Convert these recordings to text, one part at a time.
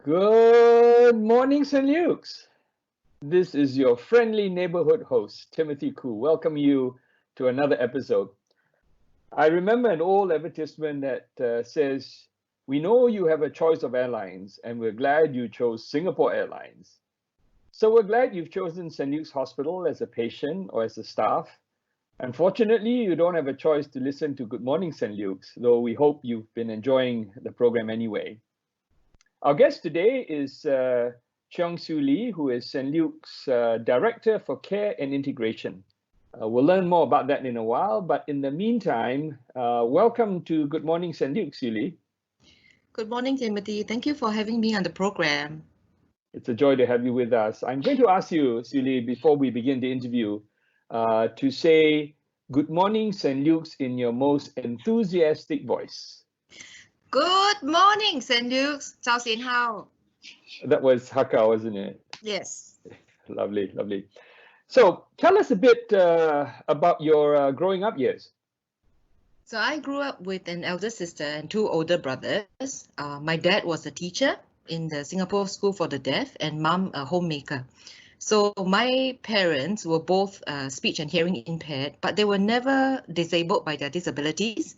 Good morning, St. Luke's. This is your friendly neighborhood host, Timothy Koo. Welcome you to another episode. I remember an old advertisement that says, "We know you have a choice of airlines, and we're glad you chose Singapore Airlines." So we're glad you've chosen St. Luke's Hospital as a patient or as a staff. Unfortunately, you don't have a choice to listen to Good Morning St. Luke's, though we hope you've been enjoying the program anyway. Our guest today is Cheung Siew Li, who is St. Luke's Director for Care and Integration. We'll learn more about that in a while, but in the meantime, welcome to Good Morning St. Luke, Siew Li. Good morning, Timothy. Thank you for having me on the program. It's a joy to have you with us. I'm going to ask you, Siew Li, before we begin the interview, to say Good Morning St. Luke's in your most enthusiastic voice. Good morning, St. Luke's. Zhao Xian Hao. That was Hakka, wasn't it? Yes. Lovely, lovely. So tell us a bit about your growing up years. So I grew up with an elder sister and two older brothers. My dad was a teacher in the Singapore School for the Deaf and mom a homemaker. So my parents were both speech and hearing impaired, but they were never disabled by their disabilities.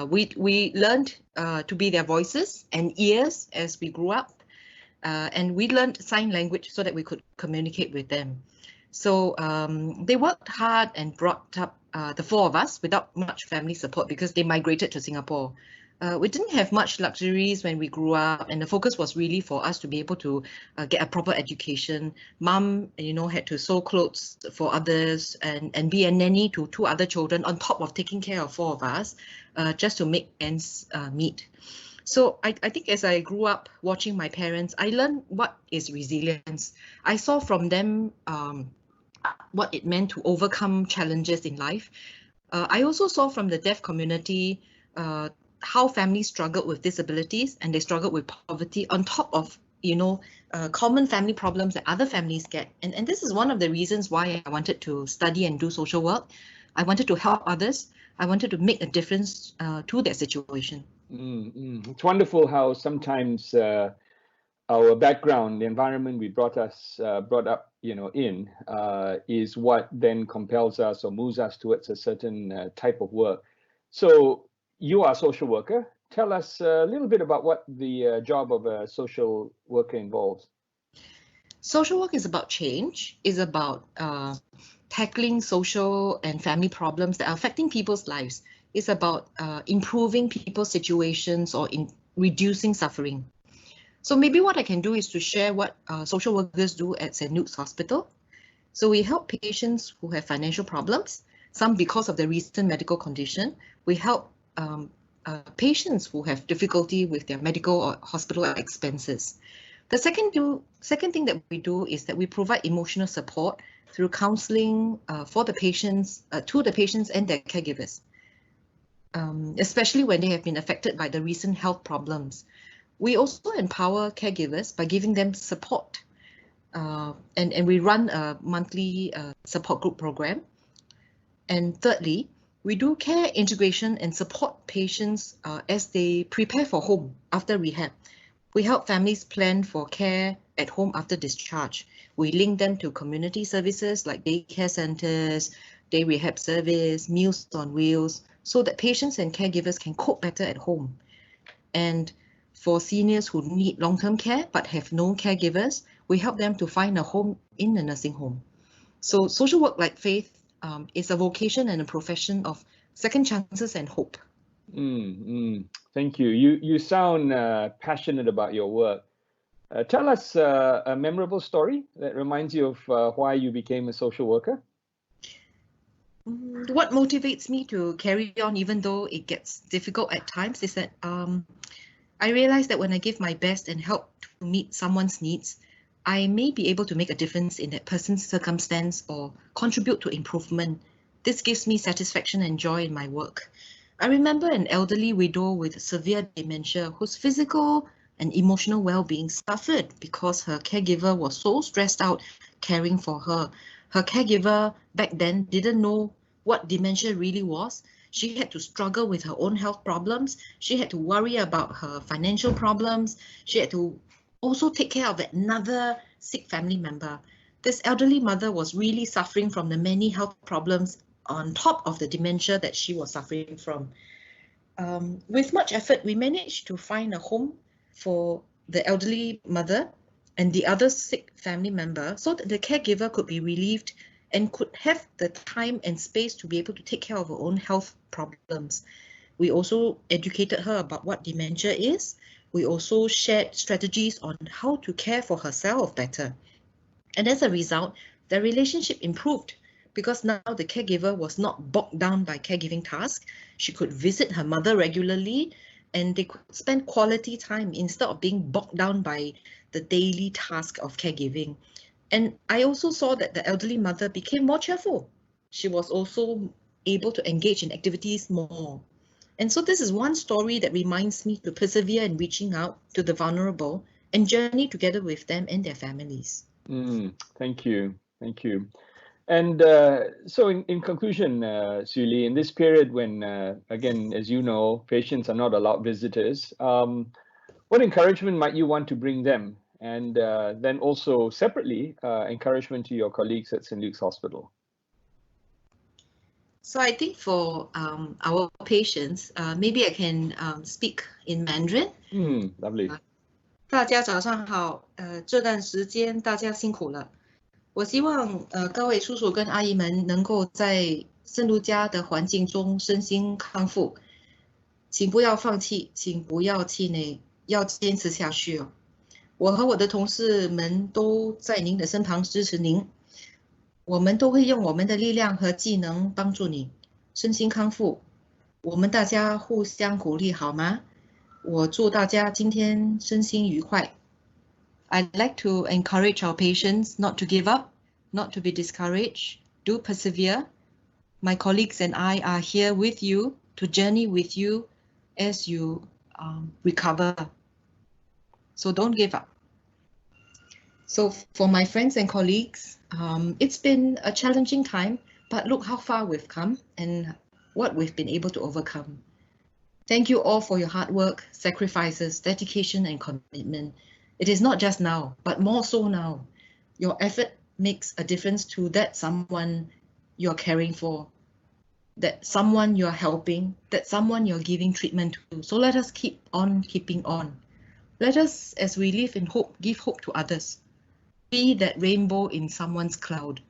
We learned to be their voices and ears as we grew up, and we learned sign language so that we could communicate with them. So they worked hard and brought up the four of us without much family support because they migrated to Singapore. We didn't have much luxuries when we grew up, and the focus was really for us to be able to get a proper education. Mom, had to sew clothes for others and be a nanny to two other children on top of taking care of four of us, just to make ends meet. So I think as I grew up watching my parents, I learned what is resilience. I saw from them what it meant to overcome challenges in life. I also saw from the deaf community how families struggled with disabilities and they struggled with poverty on top of, common family problems that other families get. And this is one of the reasons why I wanted to study and do social work. I wanted to help others. I wanted to make a difference to their situation. It's wonderful how sometimes our background, the environment we brought up, in, is what then compels us or moves us towards a certain type of work. So you are a social worker. Tell us a little bit about what the job of a social worker involves. Social work is about change, is about tackling social and family problems that are affecting people's lives. It's about improving people's situations or in reducing suffering. So maybe what I can do is to share what social workers do at St. Luke's Hospital. So we help patients who have financial problems, some because of the recent medical condition. We help patients who have difficulty with their medical or hospital expenses. The second thing that we do is that we provide emotional support through counseling for the patients, to the patients and their caregivers, especially when they have been affected by the recent health problems. We also empower caregivers by giving them support, and we run a monthly support group program. And thirdly, we do care integration and support patients as they prepare for home after rehab. We help families plan for care at home after discharge. We link them to community services like daycare centers, day rehab service, meals on wheels, so that patients and caregivers can cope better at home. And for seniors who need long-term care but have no caregivers, we help them to find a home in a nursing home. So social work, like faith, is a vocation and a profession of second chances and hope. Thank you. You sound passionate about your work. Tell us a memorable story that reminds you of why you became a social worker. What motivates me to carry on even though it gets difficult at times is that I realize that when I give my best and help to meet someone's needs, I may be able to make a difference in that person's circumstance or contribute to improvement. This gives me satisfaction and joy in my work. I remember an elderly widow with severe dementia whose physical and emotional well-being suffered because her caregiver was so stressed out caring for her. Her caregiver back then didn't know what dementia really was. She had to struggle with her own health problems. She had to worry about her financial problems. She had to also take care of another sick family member. This elderly mother was really suffering from the many health problems on top of the dementia that she was suffering from. With much effort, we managed to find a home for the elderly mother and the other sick family member so that the caregiver could be relieved and could have the time and space to be able to take care of her own health problems. We also educated her about what dementia is. We also shared strategies on how to care for herself better. And as a result, the relationship improved because now the caregiver was not bogged down by caregiving tasks. She could visit her mother regularly and they could spend quality time instead of being bogged down by the daily task of caregiving. And I also saw that the elderly mother became more cheerful. She was also able to engage in activities more. And so this is one story that reminds me to persevere in reaching out to the vulnerable and journey together with them and their families. Thank you. Thank you. And so in conclusion, Siew Li, in this period when, again, as you know, patients are not allowed visitors, what encouragement might you want to bring them? And then also separately, encouragement to your colleagues at St. Luke's Hospital. So I think for our patients, maybe I can speak in Mandarin. Lovely. 大家早上好，这段时间大家辛苦了。我希望各位叔叔跟阿姨们能够在圣路加的环境中身心康复，请不要放弃，请不要气馁，要坚持下去哦。我和我的同事们都在您的身旁支持您，我们都会用我们的力量和技能帮助你身心康复。我们大家互相鼓励，好吗？我祝大家今天身心愉快。I'd like to encourage our patients not to give up, not to be discouraged, do persevere. My colleagues and I are here with you to journey with you as you recover. So don't give up. So for my friends and colleagues, it's been a challenging time, but look how far we've come and what we've been able to overcome. Thank you all for your hard work, sacrifices, dedication, and commitment. It is not just now, but more so now. Your effort makes a difference to that someone you're caring for, that someone you're helping, that someone you're giving treatment to. So let us keep on keeping on. Let us, as we live in hope, give hope to others. Be that rainbow in someone's cloud.